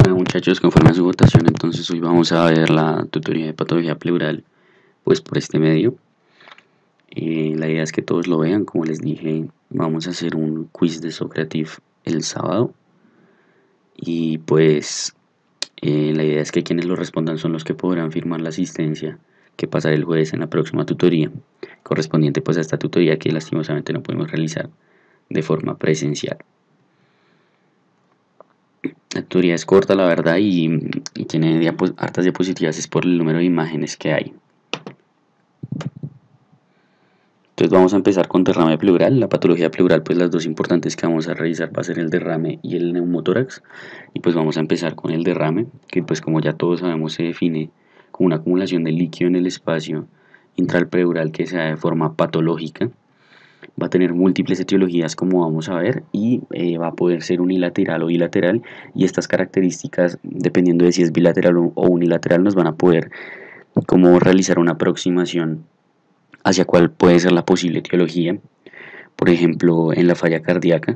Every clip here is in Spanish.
Bueno muchachos, conforme a su votación, entonces hoy vamos a ver la tutoría de patología pleural, pues por este medio. La idea es que todos lo vean, como les dije, vamos a hacer un quiz de Socrative el sábado. Y pues la idea es que quienes lo respondan son los que podrán firmar la asistencia que pasará el jueves en la próxima tutoría, correspondiente pues a esta tutoría que lastimosamente no podemos realizar de forma presencial. La tutoría es corta, la verdad, y tiene hartas diapositivas, es por el número de imágenes que hay. Entonces vamos a empezar con derrame pleural. La patología pleural, pues las dos importantes que vamos a revisar va a ser el derrame y el neumotórax. Y pues vamos a empezar con el derrame, que pues como ya todos sabemos se define como una acumulación de líquido en el espacio intrapleural que se da de forma patológica. Va a tener múltiples etiologías como vamos a ver y va a poder ser unilateral o bilateral, y estas características, dependiendo de si es bilateral o unilateral, nos van a poder como realizar una aproximación hacia cuál puede ser la posible etiología. Por ejemplo, en la falla cardíaca,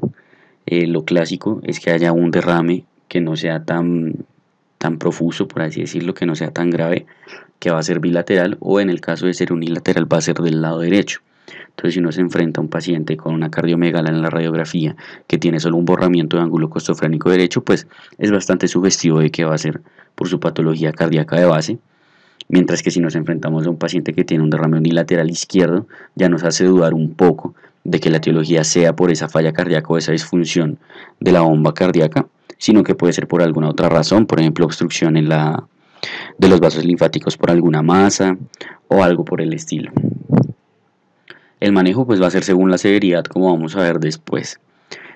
lo clásico es que haya un derrame que no sea tan profuso, por así decirlo, que no sea tan grave, que va a ser bilateral, o en el caso de ser unilateral va a ser del lado derecho. Entonces, si uno se enfrenta a un paciente con una cardiomegala en la radiografía que tiene solo un borramiento de ángulo costofrénico derecho, pues es bastante sugestivo de que va a ser por su patología cardíaca de base. Mientras que si nos enfrentamos a un paciente que tiene un derrame unilateral izquierdo, ya nos hace dudar un poco de que la etiología sea por esa falla cardíaca o esa disfunción de la bomba cardíaca, sino que puede ser por alguna otra razón, por ejemplo obstrucción de los vasos linfáticos por alguna masa o algo por el estilo. El manejo pues va a ser según la severidad, como vamos a ver después.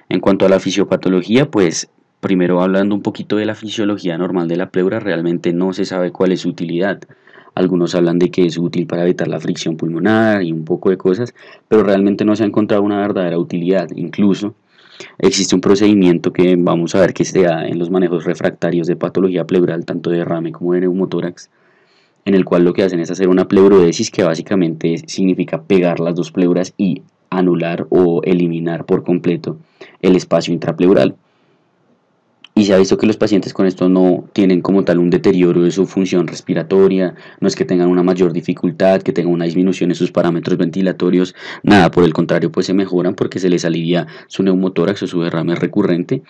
En cuanto a la fisiopatología, pues primero hablando un poquito de la fisiología normal de la pleura, realmente no se sabe cuál es su utilidad. Algunos hablan de que es útil para evitar la fricción pulmonar y un poco de cosas, pero realmente no se ha encontrado una verdadera utilidad. Incluso existe un procedimiento que vamos a ver que se da en los manejos refractarios de patología pleural, tanto de derrame como de neumotórax, en el cual lo que hacen es hacer una pleurodesis, que básicamente significa pegar las dos pleuras y anular o eliminar por completo el espacio intrapleural. Y se ha visto que los pacientes con esto no tienen como tal un deterioro de su función respiratoria, no es que tengan una mayor dificultad, que tengan una disminución en sus parámetros ventilatorios, nada, por el contrario, pues se mejoran porque se les alivia su neumotórax o su derrame recurrente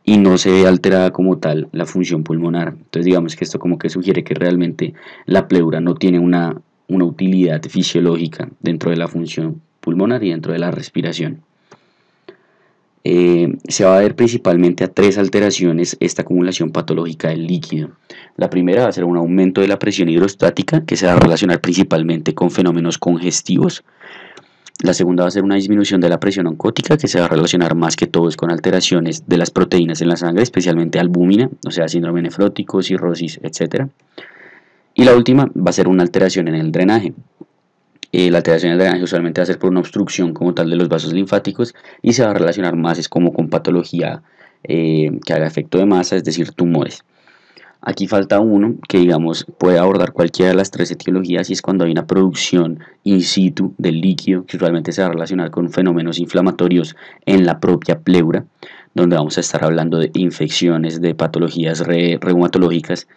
y no se ve alterada como tal la función pulmonar. Entonces digamos que esto como que sugiere que realmente la pleura no tiene una utilidad fisiológica dentro de la función pulmonar y dentro de la respiración. Se va a ver principalmente a tres alteraciones esta acumulación patológica del líquido. La primera va a ser un aumento de la presión hidrostática, que se va a relacionar principalmente con fenómenos congestivos. La segunda va a ser una disminución de la presión oncótica, que se va a relacionar más que todo con alteraciones de las proteínas en la sangre, especialmente albúmina, o sea, síndrome nefrótico, cirrosis, etc. Y la última va a ser una alteración en el drenaje. La alteración del drenaje usualmente va a ser por una obstrucción como tal de los vasos linfáticos y se va a relacionar más es como con patología que haga efecto de masa, es decir, tumores. Aquí falta uno que digamos puede abordar cualquiera de las tres etiologías, y es cuando hay una producción in situ del líquido, que usualmente se va a relacionar con fenómenos inflamatorios en la propia pleura, donde vamos a estar hablando de infecciones, de patologías reumatológicas,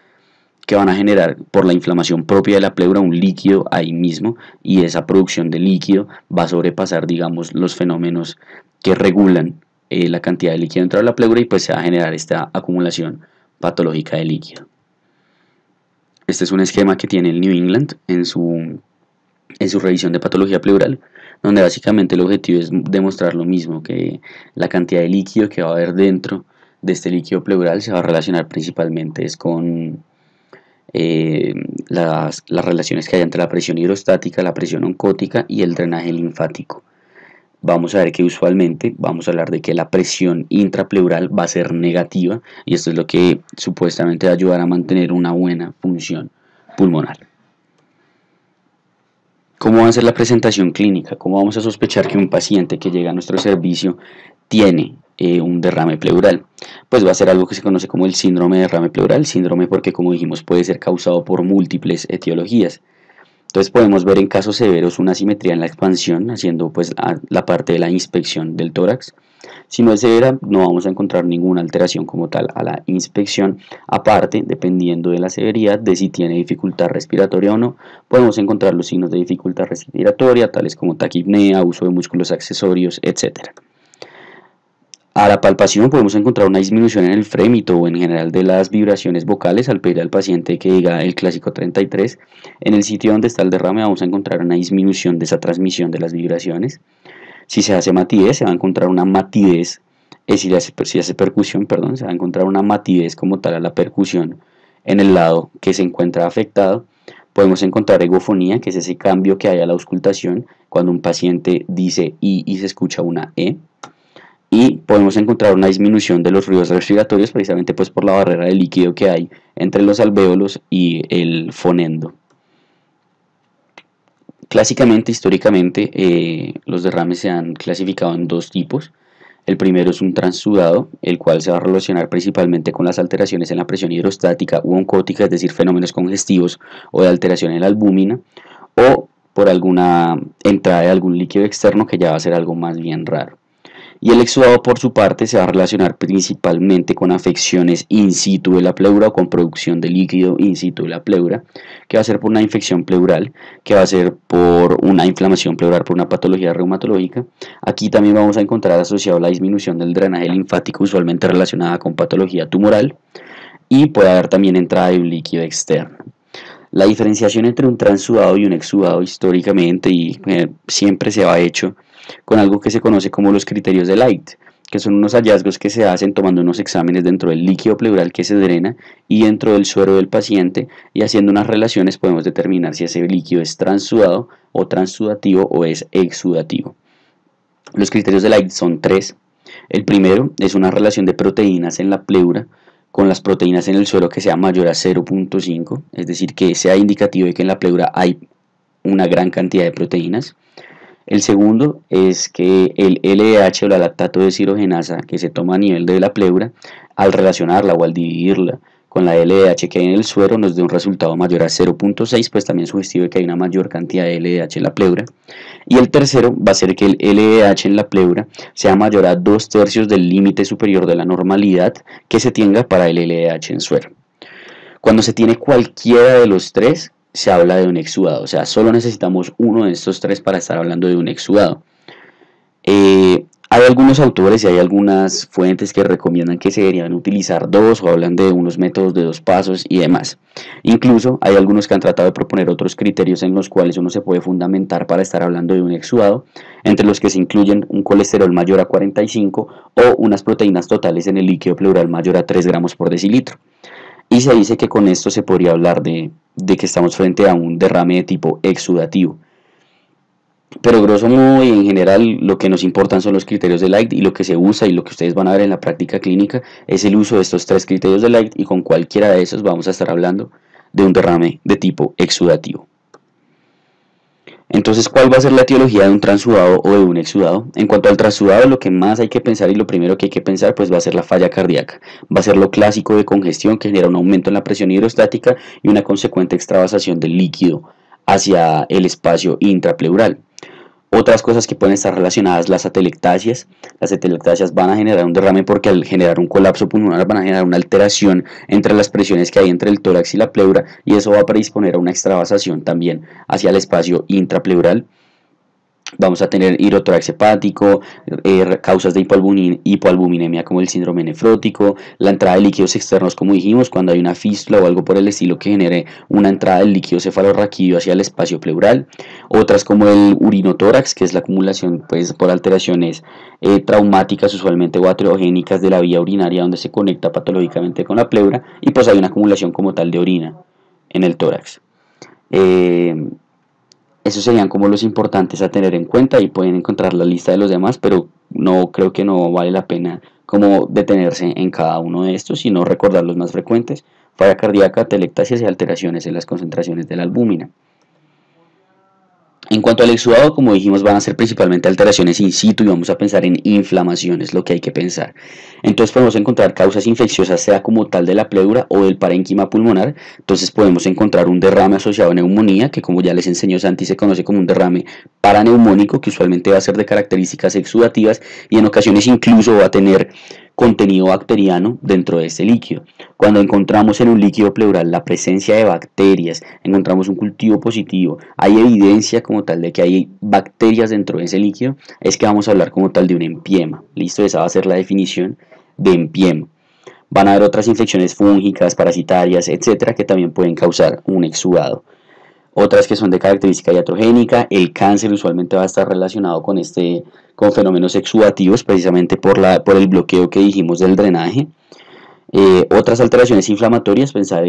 que van a generar por la inflamación propia de la pleura un líquido ahí mismo, y esa producción de líquido va a sobrepasar digamos los fenómenos que regulan la cantidad de líquido dentro de la pleura, y pues se va a generar esta acumulación patológica de líquido. Este es un esquema que tiene el New England en su revisión de patología pleural, donde básicamente el objetivo es demostrar lo mismo, que la cantidad de líquido que va a haber dentro de este líquido pleural se va a relacionar principalmente con las relaciones que hay entre la presión hidrostática, la presión oncótica y el drenaje linfático. Vamos a ver que usualmente vamos a hablar de que la presión intrapleural va a ser negativa, y esto es lo que supuestamente va a ayudar a mantener una buena función pulmonar. ¿Cómo va a ser la presentación clínica? ¿Cómo vamos a sospechar que un paciente que llega a nuestro servicio tiene un derrame pleural? Pues va a ser algo que se conoce como el síndrome de derrame pleural. Síndrome porque, como dijimos, puede ser causado por múltiples etiologías. Entonces podemos ver en casos severos una asimetría en la expansión, haciendo pues la parte de la inspección del tórax. Si no es severa, no vamos a encontrar ninguna alteración como tal a la inspección. Aparte, dependiendo de la severidad, de si tiene dificultad respiratoria o no, podemos encontrar los signos de dificultad respiratoria, tales como taquipnea, uso de músculos accesorios, etc. A la palpación podemos encontrar una disminución en el frémito o en general de las vibraciones vocales al pedir al paciente que diga el clásico 33. En el sitio donde está el derrame vamos a encontrar una disminución de esa transmisión de las vibraciones. Si se hace matidez, se va a encontrar una matidez, si hace percusión, perdón, se va a encontrar una matidez como tal a la percusión en el lado que se encuentra afectado. Podemos encontrar egofonía, que es ese cambio que hay a la auscultación cuando un paciente dice I y se escucha una E. Y podemos encontrar una disminución de los ruidos respiratorios precisamente pues por la barrera de líquido que hay entre los alvéolos y el fonendo. Clásicamente, históricamente, los derrames se han clasificado en dos tipos. El primero es un transudado, el cual se va a relacionar principalmente con las alteraciones en la presión hidrostática u oncótica, es decir, fenómenos congestivos o de alteración en la albúmina, o por alguna entrada de algún líquido externo que ya va a ser algo más bien raro. Y el exudado por su parte se va a relacionar principalmente con afecciones in situ de la pleura o con producción de líquido in situ de la pleura, que va a ser por una infección pleural, que va a ser por una inflamación pleural, por una patología reumatológica. Aquí también vamos a encontrar asociado la disminución del drenaje linfático, usualmente relacionada con patología tumoral, y puede haber también entrada de un líquido externo. La diferenciación entre un transudado y un exudado históricamente y siempre se ha hecho con algo que se conoce como los criterios de Light, que son unos hallazgos que se hacen tomando unos exámenes dentro del líquido pleural que se drena y dentro del suero del paciente, y haciendo unas relaciones podemos determinar si ese líquido es transudado o transudativo o es exudativo. Los criterios de Light son tres. El primero es una relación de proteínas en la pleura con las proteínas en el suero que sea mayor a 0.5, es decir, que sea indicativo de que en la pleura hay una gran cantidad de proteínas. El segundo es que el LDH o la lactato deshidrogenasa que se toma a nivel de la pleura, al relacionarla o al dividirla con la LDH que hay en el suero, nos dé un resultado mayor a 0.6, pues también sugestivo de que hay una mayor cantidad de LDH en la pleura. Y el tercero va a ser que el LDH en la pleura sea mayor a 2/3 del límite superior de la normalidad que se tenga para el LDH en suero. Cuando se tiene cualquiera de los tres, se habla de un exudado, o sea, solo necesitamos uno de estos tres para estar hablando de un exudado. Hay algunos autores y hay algunas fuentes que recomiendan que se deberían utilizar dos, o hablan de unos métodos de 2 pasos y demás. Incluso hay algunos que han tratado de proponer otros criterios en los cuales uno se puede fundamentar para estar hablando de un exudado, entre los que se incluyen un colesterol mayor a 45 o unas proteínas totales en el líquido pleural mayor a 3 gramos por decilitro. Y se dice que con esto se podría hablar de que estamos frente a un derrame de tipo exudativo. Pero grosso modo y en general lo que nos importan son los criterios de Light, y lo que se usa y lo que ustedes van a ver en la práctica clínica es el uso de estos tres criterios de Light, y con cualquiera de esos vamos a estar hablando de un derrame de tipo exudativo. Entonces, ¿cuál va a ser la etiología de un transudado o de un exudado? En cuanto al transudado, lo que más hay que pensar y lo primero que hay que pensar pues va a ser la falla cardíaca. Va a ser lo clásico de congestión que genera un aumento en la presión hidrostática y una consecuente extravasación del líquido hacia el espacio intrapleural. Otras cosas que pueden estar relacionadas, las atelectasias. Las atelectasias van a generar un derrame porque al generar un colapso pulmonar van a generar una alteración entre las presiones que hay entre el tórax y la pleura, y eso va a predisponer a una extravasación también hacia el espacio intrapleural. Vamos a tener hidrotórax hepático, causas de hipoalbuminemia como el síndrome nefrótico, la entrada de líquidos externos como dijimos, cuando hay una fístula o algo por el estilo que genere una entrada del líquido cefalorraquídeo hacia el espacio pleural. Otras como el urinotórax, que es la acumulación pues, por alteraciones traumáticas usualmente o aterogénicas de la vía urinaria donde se conecta patológicamente con la pleura, y pues hay una acumulación como tal de orina en el tórax. Esos serían como los importantes a tener en cuenta, y pueden encontrar la lista de los demás, pero no creo que no vale la pena como detenerse en cada uno de estos, sino recordar los más frecuentes: falla cardíaca, atelectasias y alteraciones en las concentraciones de la albúmina. En cuanto al exudado, como dijimos, van a ser principalmente alteraciones in situ y vamos a pensar en inflamaciones, lo que hay que pensar. Entonces podemos encontrar causas infecciosas, sea como tal de la pleura o del parénquima pulmonar. Entonces podemos encontrar un derrame asociado a neumonía, que como ya les enseñó Santi, se conoce como un derrame paraneumónico, que usualmente va a ser de características exudativas y en ocasiones incluso va a tener contenido bacteriano dentro de este líquido. Cuando encontramos en un líquido pleural la presencia de bacterias, encontramos un cultivo positivo, hay evidencia como tal de que hay bacterias dentro de ese líquido, es que vamos a hablar como tal de un empiema. Listo, esa va a ser la definición de empiema. Van a haber otras infecciones fúngicas, parasitarias, etcétera, que también pueden causar un exudado. Otras que son de característica iatrogénica, el cáncer usualmente va a estar relacionado con fenómenos exudativos, precisamente por el bloqueo que dijimos del drenaje. Otras alteraciones inflamatorias, pensar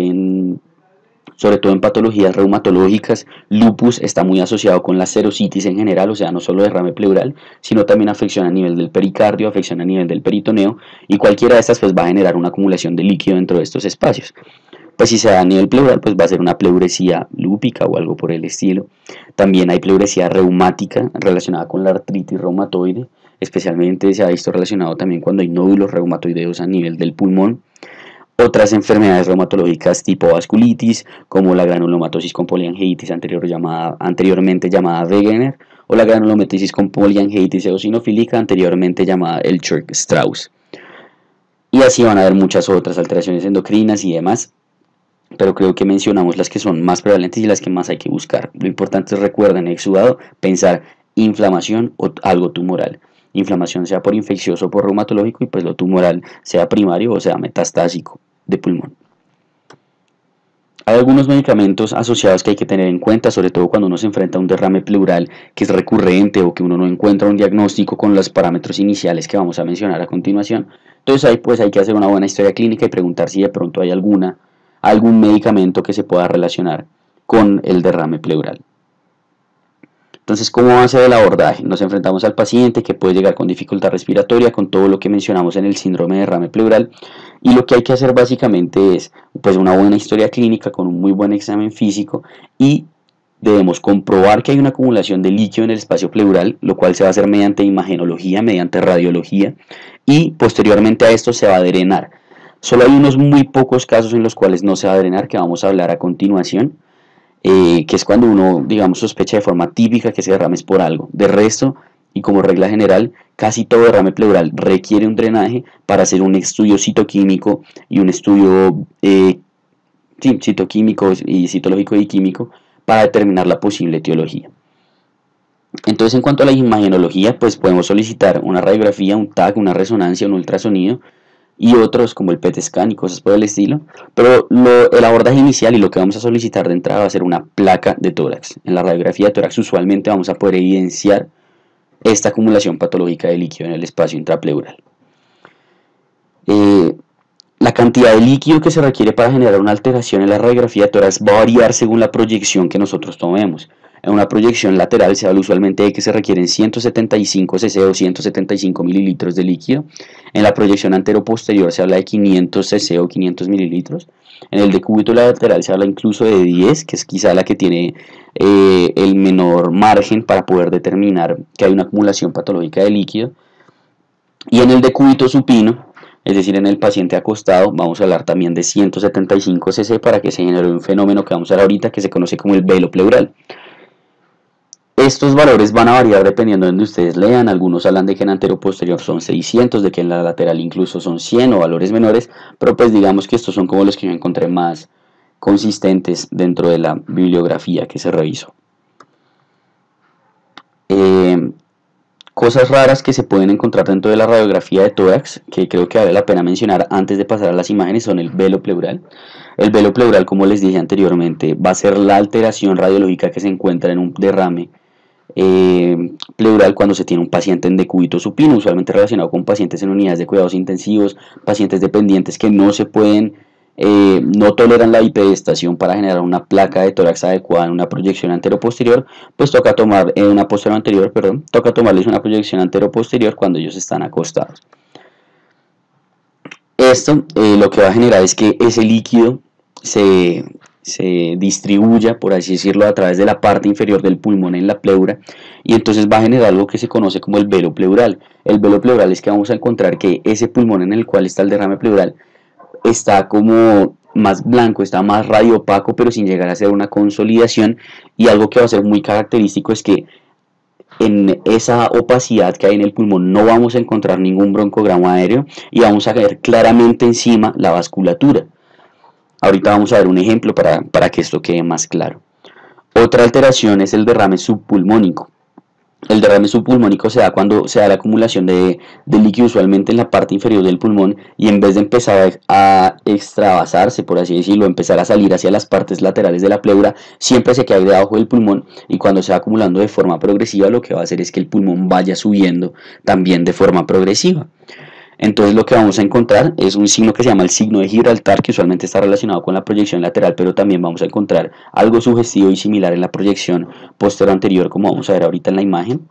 sobre todo en patologías reumatológicas. Lupus está muy asociado con la serositis en general, o sea, no solo derrame pleural, sino también afección a nivel del pericardio, afección a nivel del peritoneo, y cualquiera de estas pues va a generar una acumulación de líquido dentro de estos espacios. Pues si se da a nivel pleural, pues va a ser una pleuresía lúpica o algo por el estilo. También hay pleuresía reumática relacionada con la artritis reumatoide, especialmente se ha visto relacionado también cuando hay nódulos reumatoideos a nivel del pulmón. Otras enfermedades reumatológicas tipo vasculitis, como la granulomatosis con poliangeitis anteriormente llamada Wegener, o la granulomatosis con poliangeitis eosinofílica, anteriormente llamada el Church-Strauss. Y así van a haber muchas otras alteraciones endocrinas y demás, pero creo que mencionamos las que son más prevalentes y las que más hay que buscar. Lo importante es, recuerden, exudado, pensar inflamación o algo tumoral. Inflamación sea por infeccioso o por reumatológico, y pues lo tumoral sea primario o sea metastásico de pulmón. Hay algunos medicamentos asociados que hay que tener en cuenta, sobre todo cuando uno se enfrenta a un derrame pleural que es recurrente o que uno no encuentra un diagnóstico con los parámetros iniciales que vamos a mencionar a continuación. Entonces ahí pues hay que hacer una buena historia clínica y preguntar si de pronto hay algún medicamento que se pueda relacionar con el derrame pleural. Entonces, ¿cómo va a ser el abordaje? Nos enfrentamos al paciente que puede llegar con dificultad respiratoria, con todo lo que mencionamos en el síndrome de derrame pleural, y lo que hay que hacer básicamente es pues una buena historia clínica con un muy buen examen físico, y debemos comprobar que hay una acumulación de líquido en el espacio pleural, lo cual se va a hacer mediante imagenología, mediante radiología, y posteriormente a esto se va a drenar. Solo hay unos muy pocos casos en los cuales no se va a drenar, que vamos a hablar a continuación, que es cuando uno, digamos, sospecha de forma típica que ese derrame es por algo. De resto, y como regla general, casi todo derrame pleural requiere un drenaje para hacer un estudio citoquímico y un estudio citoquímico y citológico y químico para determinar la posible etiología. Entonces, en cuanto a la imagenología, pues podemos solicitar una radiografía, un TAC, una resonancia, un ultrasonido y otros como el PET scan y cosas por el estilo, pero el abordaje inicial y lo que vamos a solicitar de entrada va a ser una placa de tórax. En la radiografía de tórax usualmente vamos a poder evidenciar esta acumulación patológica de líquido en el espacio intrapleural. La cantidad de líquido que se requiere para generar una alteración en la radiografía de tórax va a variar según la proyección que nosotros tomemos. En una proyección lateral se habla usualmente de que se requieren 175 cc o 175 mililitros de líquido. En la proyección antero-posterior se habla de 500 cc o 500 mililitros. En el decúbito lateral se habla incluso de 10, que es quizá la que tiene el menor margen para poder determinar que hay una acumulación patológica de líquido. Y en el decúbito supino, es decir, en el paciente acostado, vamos a hablar también de 175 cc para que se genere un fenómeno que vamos a ver ahorita que se conoce como el velo pleural. Estos valores van a variar dependiendo de donde ustedes lean. Algunos hablan de que en antero-posterior son 600, de que en la lateral incluso son 100 o valores menores, pero pues digamos que estos son como los que yo encontré más consistentes dentro de la bibliografía que se revisó. Cosas raras que se pueden encontrar dentro de la radiografía de tórax, que creo que vale la pena mencionar antes de pasar a las imágenes, son el velo pleural. El velo pleural, como les dije anteriormente, va a ser la alteración radiológica que se encuentra en un derrame pleural cuando se tiene un paciente en decúbito supino, usualmente relacionado con pacientes en unidades de cuidados intensivos, pacientes dependientes que no toleran la bipedestación para generar una placa de tórax adecuada en una proyección antero-posterior, pues toca tomar toca tomarles una proyección antero-posterior cuando ellos están acostados. Esto lo que va a generar es que ese líquido se se distribuya, por así decirlo, a través de la parte inferior del pulmón en la pleura, y entonces va a generar algo que se conoce como el velo pleural. El velo pleural es que vamos a encontrar que ese pulmón en el cual está el derrame pleural está como más blanco, está más radiopaco, pero sin llegar a ser una consolidación, y algo que va a ser muy característico es que en esa opacidad que hay en el pulmón no vamos a encontrar ningún broncogramo aéreo y vamos a ver claramente encima la vasculatura. Ahorita vamos a ver un ejemplo para que esto quede más claro. Otra alteración es el derrame subpulmónico. El derrame subpulmónico se da cuando se da la acumulación de líquido usualmente en la parte inferior del pulmón, y en vez de empezar a extravasarse, por así decirlo, empezar a salir hacia las partes laterales de la pleura, siempre se queda debajo del pulmón, y cuando se va acumulando de forma progresiva lo que va a hacer es que el pulmón vaya subiendo también de forma progresiva. Entonces lo que vamos a encontrar es un signo que se llama el signo de Gibraltar, que usualmente está relacionado con la proyección lateral, pero también vamos a encontrar algo sugestivo y similar en la proyección posterior anterior, como vamos a ver ahorita en la imagen.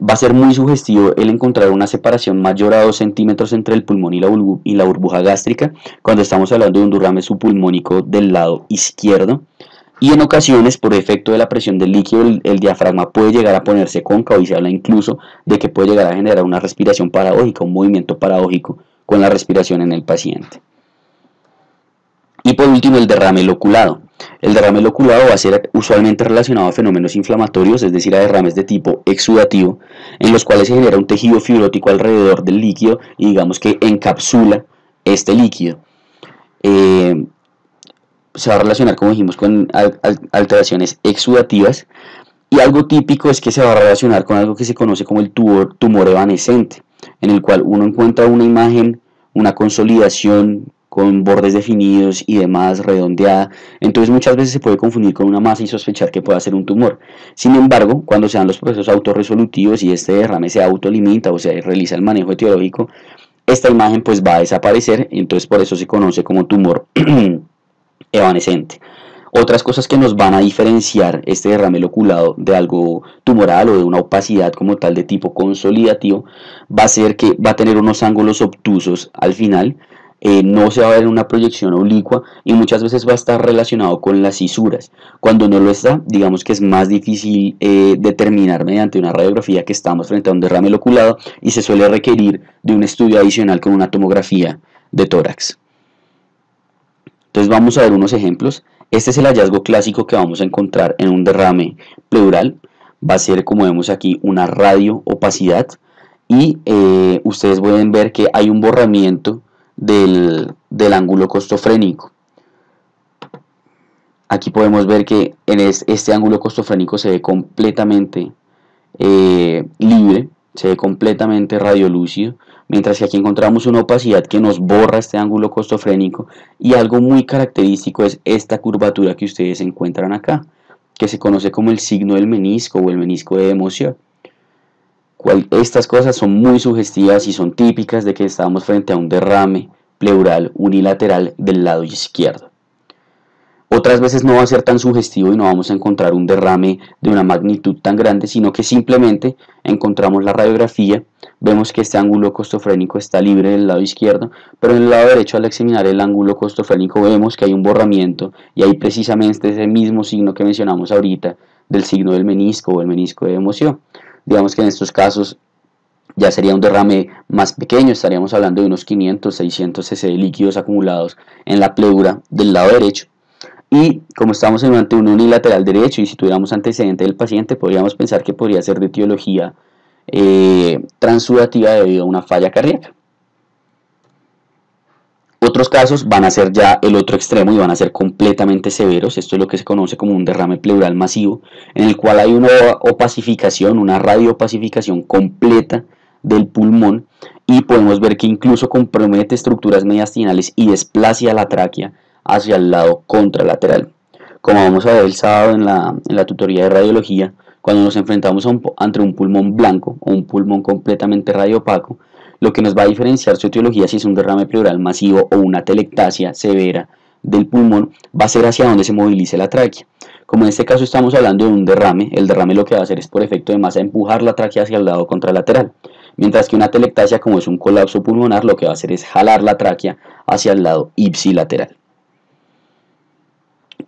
Va a ser muy sugestivo el encontrar una separación mayor a 2 centímetros entre el pulmón y la burbuja gástrica cuando estamos hablando de un derrame subpulmónico del lado izquierdo. Y en ocasiones, por efecto de la presión del líquido, el diafragma puede llegar a ponerse cóncavo, y se habla incluso de que puede llegar a generar una respiración paradójica, un movimiento paradójico con la respiración en el paciente. Y por último, el derrame loculado. El derrame loculado va a ser usualmente relacionado a fenómenos inflamatorios, es decir, a derrames de tipo exudativo, en los cuales se genera un tejido fibrótico alrededor del líquido y digamos que encapsula este líquido. Se va a relacionar, como dijimos, con alteraciones exudativas, y algo típico es que se va a relacionar con algo que se conoce como el tumor evanescente, en el cual uno encuentra una imagen, una consolidación con bordes definidos y demás, redondeada. Entonces muchas veces se puede confundir con una masa y sospechar que pueda ser un tumor. Sin embargo, cuando se dan los procesos autorresolutivos y este derrame se autolimita o se realiza el manejo etiológico, esta imagen pues va a desaparecer, y entonces por eso se conoce como tumor evanescente. Otras cosas que nos van a diferenciar este derrame loculado de algo tumoral o de una opacidad como tal de tipo consolidativo va a ser que va a tener unos ángulos obtusos al final, no se va a ver una proyección oblicua, y muchas veces va a estar relacionado con las cisuras. Cuando no lo está, digamos que es más difícil determinar mediante una radiografía que estamos frente a un derrame loculado, y se suele requerir de un estudio adicional con una tomografía de tórax. Entonces vamos a ver unos ejemplos. Este es el hallazgo clásico que vamos a encontrar en un derrame pleural. Va a ser, como vemos aquí, una radio-opacidad, y ustedes pueden ver que hay un borramiento del ángulo costofrénico. Aquí podemos ver que en este ángulo costofrénico se ve completamente libre, se ve completamente radiolúcido, mientras que aquí encontramos una opacidad que nos borra este ángulo costofrénico, y algo muy característico es esta curvatura que ustedes encuentran acá, que se conoce como el signo del menisco o el menisco de emoción. Estas cosas son muy sugestivas y son típicas de que estamos frente a un derrame pleural unilateral del lado izquierdo. Otras veces no va a ser tan sugestivo y no vamos a encontrar un derrame de una magnitud tan grande, sino que simplemente encontramos la radiografía, vemos que este ángulo costofrénico está libre del lado izquierdo, pero en el lado derecho, al examinar el ángulo costofrénico, vemos que hay un borramiento, y hay precisamente ese mismo signo que mencionamos ahorita del signo del menisco o el menisco de emoción. Digamos que en estos casos ya sería un derrame más pequeño, estaríamos hablando de unos 500-600 cc de líquidos acumulados en la pleura del lado derecho. Y como estamos ante un unilateral derecho, y si tuviéramos antecedente del paciente, podríamos pensar que podría ser de etiología transudativa debido a una falla cardíaca. Otros casos van a ser ya el otro extremo y van a ser completamente severos. Esto es lo que se conoce como un derrame pleural masivo, en el cual hay una opacificación, una radiopacificación completa del pulmón, y podemos ver que incluso compromete estructuras mediastinales y desplacia la tráquea hacia el lado contralateral. Como vamos a ver el sábado en la tutoría de radiología, cuando nos enfrentamos ante un pulmón blanco o un pulmón completamente radiopaco, lo que nos va a diferenciar su etiología, si es un derrame pleural masivo o una telectasia severa del pulmón, va a ser hacia donde se movilice la tráquea. Como en este caso estamos hablando de un derrame, el derrame lo que va a hacer es, por efecto de masa, empujar la tráquea hacia el lado contralateral, mientras que una telectasia, como es un colapso pulmonar, lo que va a hacer es jalar la tráquea hacia el lado ipsilateral.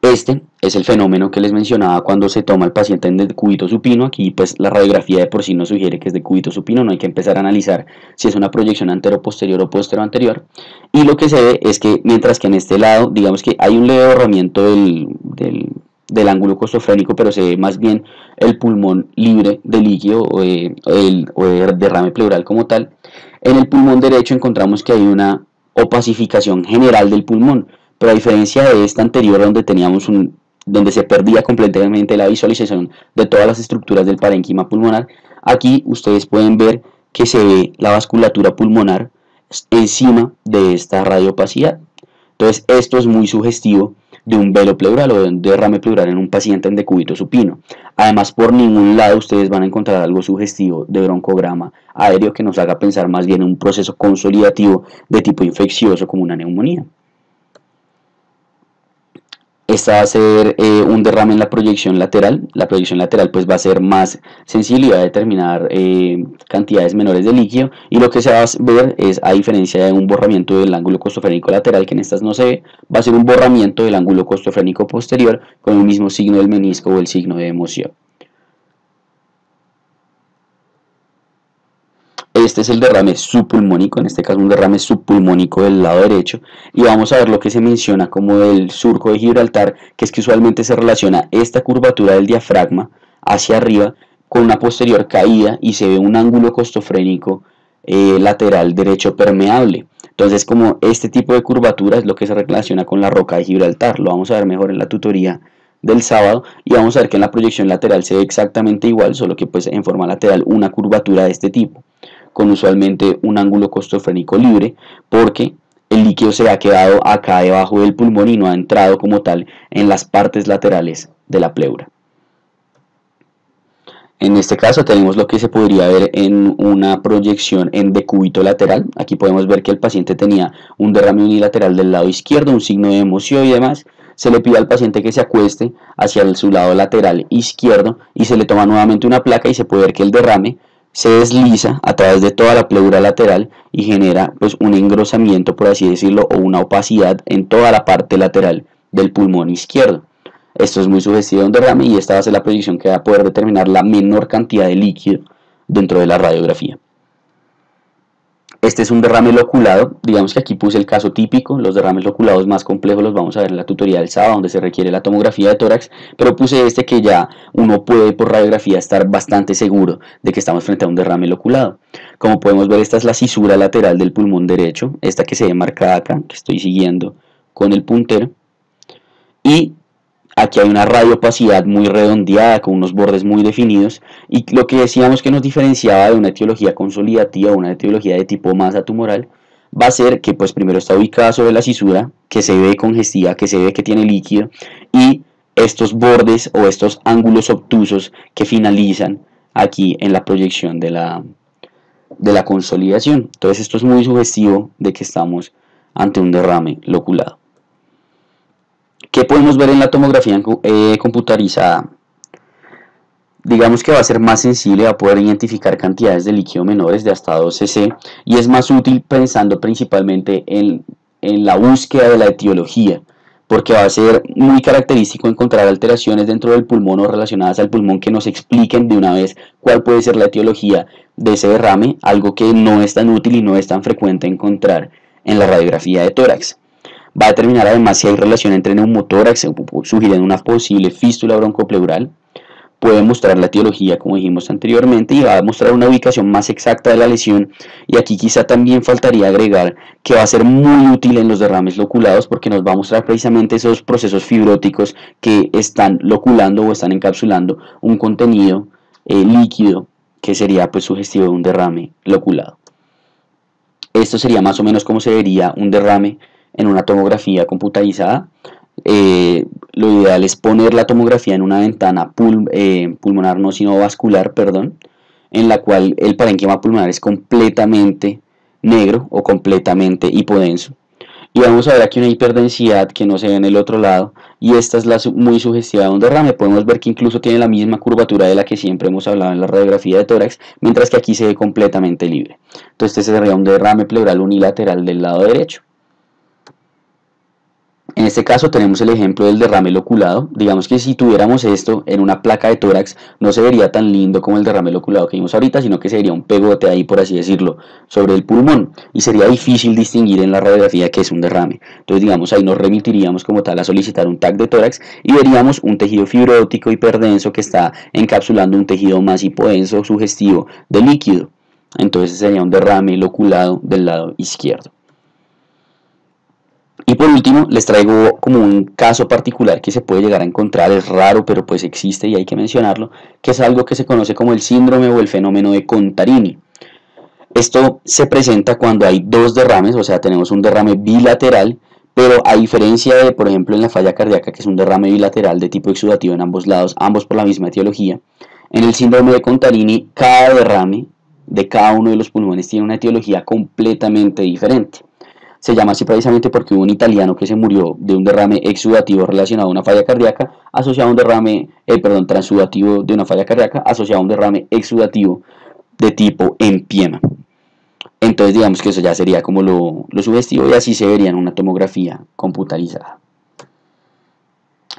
Este es el fenómeno que les mencionaba cuando se toma al paciente en decúbito supino. Aquí pues la radiografía de por sí nos sugiere que es decúbito supino, no hay que empezar a analizar si es una proyección antero-posterior o posterior-anterior. Y lo que se ve es que mientras que en este lado, digamos que hay un leve borramiento del ángulo costofrénico, pero se ve más bien el pulmón libre de líquido o de derrame pleural como tal. En el pulmón derecho encontramos que hay una opacificación general del pulmón, pero a diferencia de esta anterior donde se perdía completamente la visualización de todas las estructuras del parénquima pulmonar, aquí ustedes pueden ver que se ve la vasculatura pulmonar encima de esta radiopacidad. Entonces esto es muy sugestivo de un velo pleural o de un derrame pleural en un paciente en decúbito supino. Además, por ningún lado ustedes van a encontrar algo sugestivo de broncograma aéreo que nos haga pensar más bien en un proceso consolidativo de tipo infeccioso como una neumonía. Esta va a ser un derrame en la proyección lateral. La proyección lateral pues va a ser más sensible y va a determinar cantidades menores de líquido. Y lo que se va a ver es, a diferencia de un borramiento del ángulo costofrénico lateral, que en estas no se ve, va a ser un borramiento del ángulo costofrénico posterior con el mismo signo del menisco o el signo de emoción. Este es el derrame subpulmónico, en este caso un derrame subpulmónico del lado derecho, y vamos a ver lo que se menciona como del surco de Gibraltar, que es que usualmente se relaciona esta curvatura del diafragma hacia arriba con una posterior caída y se ve un ángulo costofrénico lateral derecho permeable. Entonces, como este tipo de curvatura es lo que se relaciona con la roca de Gibraltar, lo vamos a ver mejor en la tutoría del sábado, y vamos a ver que en la proyección lateral se ve exactamente igual, solo que pues en forma lateral una curvatura de este tipo, con usualmente un ángulo costofrénico libre, porque el líquido se ha quedado acá debajo del pulmón y no ha entrado como tal en las partes laterales de la pleura. En este caso tenemos lo que se podría ver en una proyección en decúbito lateral. Aquí podemos ver que el paciente tenía un derrame unilateral del lado izquierdo, un signo de emoción y demás. Se le pide al paciente que se acueste hacia su lado lateral izquierdo y se le toma nuevamente una placa y se puede ver que el derrame se desliza a través de toda la pleura lateral y genera pues un engrosamiento, por así decirlo, o una opacidad en toda la parte lateral del pulmón izquierdo. Esto es muy sugestivo de un derrame y esta va a ser la proyección que va a poder determinar la menor cantidad de líquido dentro de la radiografía. Este es un derrame loculado, digamos que aquí puse el caso típico. Los derrames loculados más complejos los vamos a ver en la tutoría del sábado, donde se requiere la tomografía de tórax, pero puse este que ya uno puede por radiografía estar bastante seguro de que estamos frente a un derrame loculado. Como podemos ver, esta es la cisura lateral del pulmón derecho, esta que se ve marcada acá, que estoy siguiendo con el puntero, y aquí hay una radiopacidad muy redondeada con unos bordes muy definidos, y lo que decíamos que nos diferenciaba de una etiología consolidativa o una etiología de tipo masa tumoral va a ser que pues primero está ubicada sobre la cisura, que se ve congestiva, que se ve que tiene líquido, y estos bordes o estos ángulos obtusos que finalizan aquí en la proyección de la consolidación. Entonces esto es muy sugestivo de que estamos ante un derrame loculado. ¿Qué podemos ver en la tomografía computarizada? Digamos que va a ser más sensible, va a poder identificar cantidades de líquido menores de hasta 2 cc y es más útil pensando principalmente en la búsqueda de la etiología, porque va a ser muy característico encontrar alteraciones dentro del pulmón o relacionadas al pulmón que nos expliquen de una vez cuál puede ser la etiología de ese derrame, algo que no es tan útil y no es tan frecuente encontrar en la radiografía de tórax. Va a determinar además si hay relación entre neumotórax, sugiriendo una posible fístula broncopleural. Puede mostrar la etiología, como dijimos anteriormente, y va a mostrar una ubicación más exacta de la lesión. Y aquí quizá también faltaría agregar que va a ser muy útil en los derrames loculados, porque nos va a mostrar precisamente esos procesos fibróticos que están loculando o están encapsulando un contenido líquido que sería pues sugestivo de un derrame loculado. Esto sería más o menos como se vería un derrame en una tomografía computarizada. Lo ideal es poner la tomografía en una ventana pulmonar, no sino vascular, perdón, en la cual el parénquima pulmonar es completamente negro o completamente hipodenso. Y vamos a ver aquí una hiperdensidad que no se ve en el otro lado, y esta es la muy sugestiva de un derrame. Podemos ver que incluso tiene la misma curvatura de la que siempre hemos hablado en la radiografía de tórax, mientras que aquí se ve completamente libre. Entonces este sería un derrame pleural unilateral del lado derecho. En este caso tenemos el ejemplo del derrame loculado. Digamos que si tuviéramos esto en una placa de tórax, no se vería tan lindo como el derrame loculado que vimos ahorita, sino que sería un pegote ahí, por así decirlo, sobre el pulmón, y sería difícil distinguir en la radiografía que es un derrame. Entonces, digamos, ahí nos remitiríamos como tal a solicitar un TAC de tórax y veríamos un tejido fibrótico hiperdenso que está encapsulando un tejido más hipodenso sugestivo de líquido. Entonces sería un derrame loculado del lado izquierdo. Y por último, les traigo como un caso particular que se puede llegar a encontrar, es raro, pero pues existe y hay que mencionarlo, que es algo que se conoce como el síndrome o el fenómeno de Contarini. Esto se presenta cuando hay dos derrames, o sea, tenemos un derrame bilateral, pero a diferencia de, por ejemplo, en la falla cardíaca, que es un derrame bilateral de tipo exudativo en ambos lados, ambos por la misma etiología, en el síndrome de Contarini, cada derrame de cada uno de los pulmones tiene una etiología completamente diferente. Se llama así precisamente porque hubo un italiano que se murió de un derrame exudativo relacionado a una falla cardíaca, asociado a un derrame, transudativo de una falla cardíaca, asociado a un derrame exudativo de tipo empiema. Entonces digamos que eso ya sería como lo sugestivo y así se vería en una tomografía computarizada.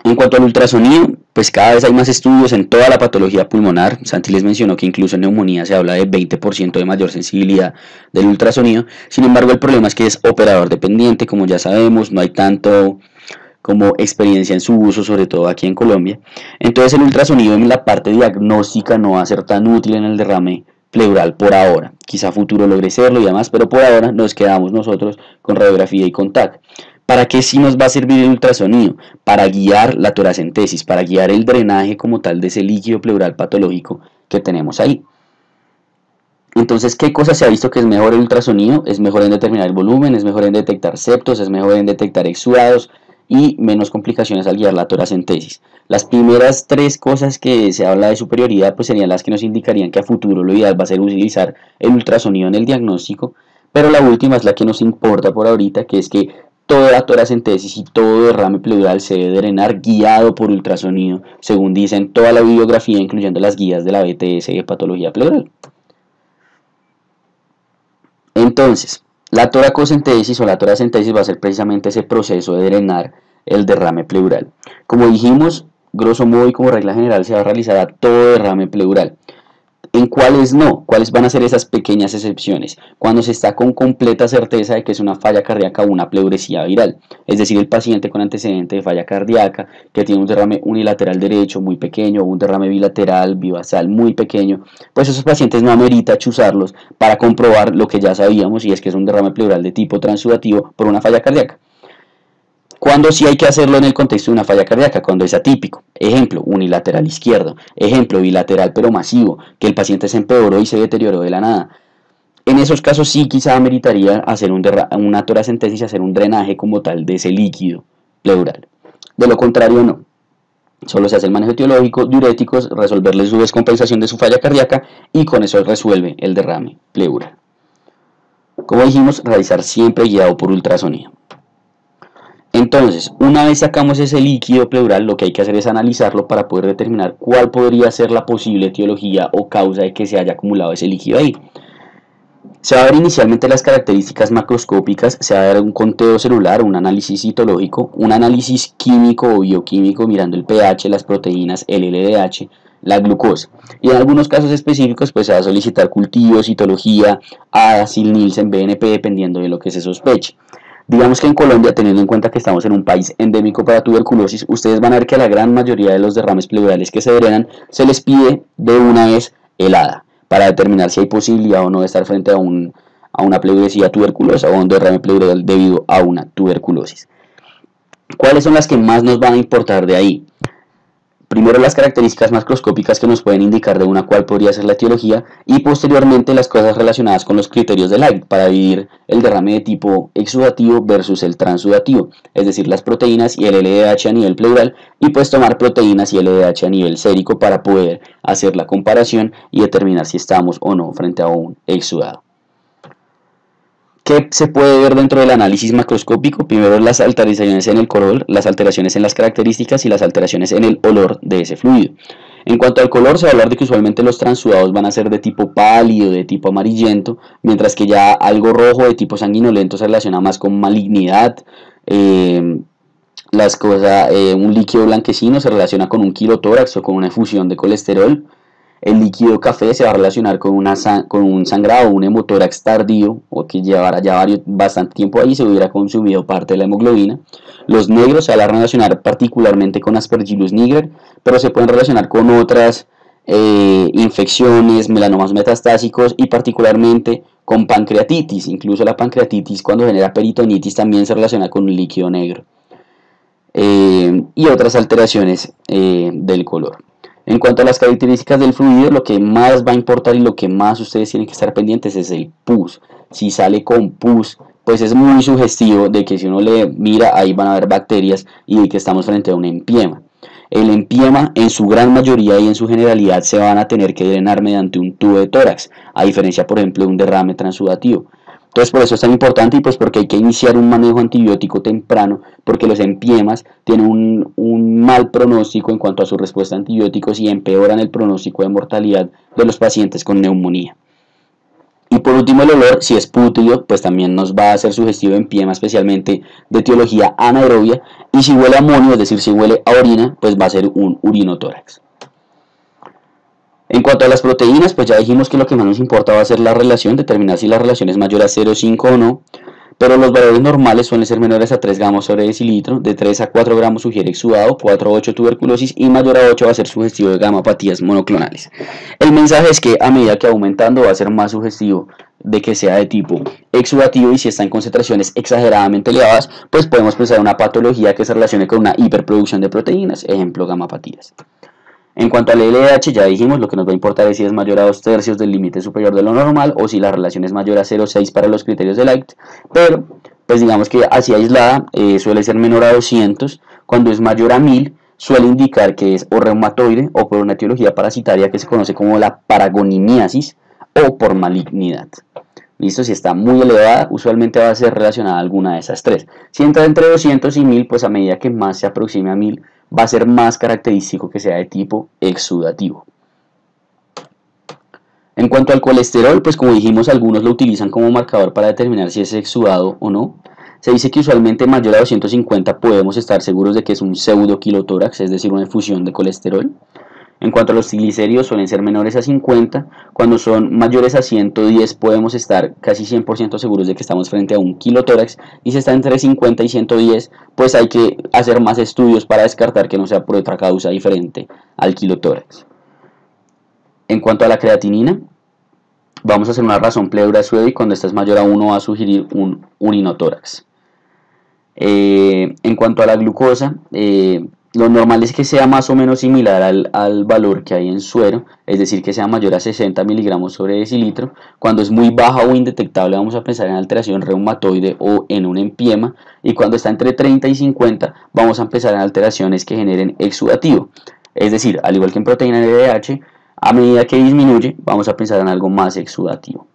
En cuanto al ultrasonido, pues cada vez hay más estudios en toda la patología pulmonar. Santi les mencionó que incluso en neumonía se habla de 20% de mayor sensibilidad del ultrasonido. Sin embargo, el problema es que es operador dependiente, como ya sabemos, no hay tanto como experiencia en su uso, sobre todo aquí en Colombia. Entonces el ultrasonido en la parte diagnóstica no va a ser tan útil en el derrame pleural por ahora. Quizá a futuro logre serlo y demás, pero por ahora nos quedamos nosotros con radiografía y con TAC. ¿Para qué sí nos va a servir el ultrasonido? Para guiar la toracentesis, para guiar el drenaje como tal de ese líquido pleural patológico que tenemos ahí. Entonces, ¿qué cosa se ha visto que es mejor el ultrasonido? Es mejor en determinar el volumen, es mejor en detectar septos, es mejor en detectar exudados y menos complicaciones al guiar la toracentesis. Las primeras tres cosas que se habla de superioridad pues serían las que nos indicarían que a futuro lo ideal va a ser utilizar el ultrasonido en el diagnóstico, pero la última es la que nos importa por ahorita, que es que toda toracentesis y todo derrame pleural se debe drenar guiado por ultrasonido, según dicen toda la bibliografía, incluyendo las guías de la BTS de patología pleural. Entonces, la toracocentesis o la toracentesis va a ser precisamente ese proceso de drenar el derrame pleural. Como dijimos, grosso modo y como regla general se va a realizar a todo derrame pleural. ¿En cuáles no? ¿Cuáles van a ser esas pequeñas excepciones? Cuando se está con completa certeza de que es una falla cardíaca o una pleuresía viral. Es decir, el paciente con antecedente de falla cardíaca que tiene un derrame unilateral derecho muy pequeño o un derrame bilateral bivasal muy pequeño, pues esos pacientes no amerita chuzarlos para comprobar lo que ya sabíamos y es que es un derrame pleural de tipo transudativo por una falla cardíaca. Cuando sí hay que hacerlo en el contexto de una falla cardíaca, cuando es atípico. Ejemplo, unilateral izquierdo. Ejemplo, bilateral pero masivo, que el paciente se empeoró y se deterioró de la nada. En esos casos sí quizá ameritaría hacer una toracentesis y hacer un drenaje como tal de ese líquido pleural. De lo contrario no. Solo se hace el manejo etiológico, diuréticos, resolverle su descompensación de su falla cardíaca y con eso resuelve el derrame pleural. Como dijimos, realizar siempre guiado por ultrasonido. Entonces, una vez sacamos ese líquido pleural, lo que hay que hacer es analizarlo para poder determinar cuál podría ser la posible etiología o causa de que se haya acumulado ese líquido ahí. Se va a ver inicialmente las características macroscópicas, se va a ver un conteo celular, un análisis citológico, un análisis químico o bioquímico mirando el pH, las proteínas, el LDH, la glucosa. Y en algunos casos específicos pues se va a solicitar cultivo, citología, ADA, SIL-Nielsen, BNP, dependiendo de lo que se sospeche. Digamos que en Colombia, teniendo en cuenta que estamos en un país endémico para tuberculosis, ustedes van a ver que a la gran mayoría de los derrames pleurales que se drenan se les pide de una vez el ADA para determinar si hay posibilidad o no de estar frente a una pleuresía tuberculosa o a un derrame pleural debido a una tuberculosis. ¿Cuáles son las que más nos van a importar de ahí? Primero las características macroscópicas que nos pueden indicar de una cuál podría ser la etiología y posteriormente las cosas relacionadas con los criterios de Light para dividir el derrame de tipo exudativo versus el transudativo, es decir, las proteínas y el LDH a nivel pleural y pues tomar proteínas y LDH a nivel sérico para poder hacer la comparación y determinar si estamos o no frente a un exudado. ¿Qué se puede ver dentro del análisis macroscópico? Primero las alteraciones en el color, las alteraciones en las características y las alteraciones en el olor de ese fluido. En cuanto al color, se va a hablar de que usualmente los transudados van a ser de tipo pálido, de tipo amarillento, mientras que ya algo rojo de tipo sanguinolento se relaciona más con malignidad, las cosas, un líquido blanquecino se relaciona con un kilotórax o con una efusión de colesterol. El líquido café se va a relacionar con, con un sangrado o un hemotórax tardío o que llevará ya bastante tiempo ahí, se hubiera consumido parte de la hemoglobina. Los negros se van a relacionar particularmente con Aspergillus niger, pero se pueden relacionar con otras infecciones, melanomas metastásicos y particularmente con pancreatitis. Incluso la pancreatitis, cuando genera peritonitis, también se relaciona con un líquido negro. Y otras alteraciones del color. En cuanto a las características del fluido, lo que más va a importar y lo que más ustedes tienen que estar pendientes es el pus. Si sale con pus, pues es muy sugestivo de que si uno le mira, ahí van a haber bacterias y de que estamos frente a un empiema. El empiema, en su gran mayoría y en su generalidad, se van a tener que drenar mediante un tubo de tórax, a diferencia, por ejemplo, de un derrame transudativo. Entonces, por eso es tan importante y pues porque hay que iniciar un manejo antibiótico temprano, porque los empiemas tienen un mal pronóstico en cuanto a su respuesta a antibióticos y empeoran el pronóstico de mortalidad de los pacientes con neumonía. Y por último, el olor, si es pútrido, pues también nos va a hacer sugestivo empiema, especialmente de etiología anaerobia, y si huele a amonio, es decir, si huele a orina, pues va a ser un urinotórax. En cuanto a las proteínas, pues ya dijimos que lo que más nos importa va a ser la relación, determinar si la relación es mayor a 0,5 o no, pero los valores normales suelen ser menores a 3 gramos sobre decilitro, de 3 a 4 gramos sugiere exudado, 4 a 8 tuberculosis y mayor a 8 va a ser sugestivo de gamapatías monoclonales. El mensaje es que a medida que aumentando va a ser más sugestivo de que sea de tipo exudativo y si está en concentraciones exageradamente elevadas, pues podemos pensar en una patología que se relacione con una hiperproducción de proteínas, ejemplo gamapatías. En cuanto al LDH, ya dijimos, lo que nos va a importar es si es mayor a 2/3 del límite superior de lo normal o si la relación es mayor a 0,6 para los criterios de Light, pero pues digamos que así aislada suele ser menor a 200, cuando es mayor a 1000 suele indicar que es o reumatoide o por una etiología parasitaria que se conoce como la paragonimiasis o por malignidad. Listo, si está muy elevada, usualmente va a ser relacionada a alguna de esas tres. Si entra entre 200 y 1000, pues a medida que más se aproxime a 1000, va a ser más característico que sea de tipo exudativo. En cuanto al colesterol, pues como dijimos, algunos lo utilizan como marcador para determinar si es exudado o no. Se dice que usualmente mayor a 250 podemos estar seguros de que es un pseudoquilotórax, es decir, una efusión de colesterol. En cuanto a los triglicéridos, suelen ser menores a 50. Cuando son mayores a 110 podemos estar casi 100% seguros de que estamos frente a un kilotórax. Y si está entre 50 y 110, pues hay que hacer más estudios para descartar que no sea por otra causa diferente al kilotórax. En cuanto a la creatinina, vamos a hacer una razón pleura-suedo y cuando esta es mayor a 1 va a sugerir un urinotórax. En cuanto a la glucosa, lo normal es que sea más o menos similar al valor que hay en suero, es decir, que sea mayor a 60 miligramos sobre decilitro. Cuando es muy baja o indetectable vamos a pensar en alteración reumatoide o en un empiema, y cuando está entre 30 y 50 vamos a empezar en alteraciones que generen exudativo. Es decir, al igual que en proteína LDH, a medida que disminuye vamos a pensar en algo más exudativo.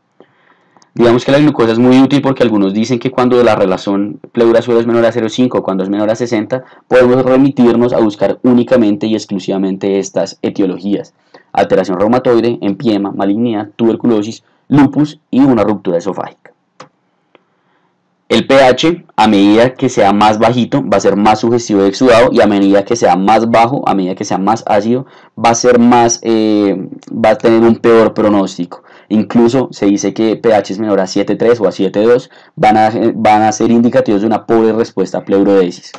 Digamos que la glucosa es muy útil porque algunos dicen que cuando la relación pleura-suero es menor a 0,5, cuando es menor a 60, podemos remitirnos a buscar únicamente y exclusivamente estas etiologías: alteración reumatoide, empiema, malignidad, tuberculosis, lupus y una ruptura esofágica. El pH, a medida que sea más bajito, va a ser más sugestivo de exudado, y a medida que sea más bajo, a medida que sea más ácido, va a tener un peor pronóstico. Incluso se dice que pH es menor a 7,3 o a 7,2 van a ser indicativos de una pobre respuesta a pleurodesis.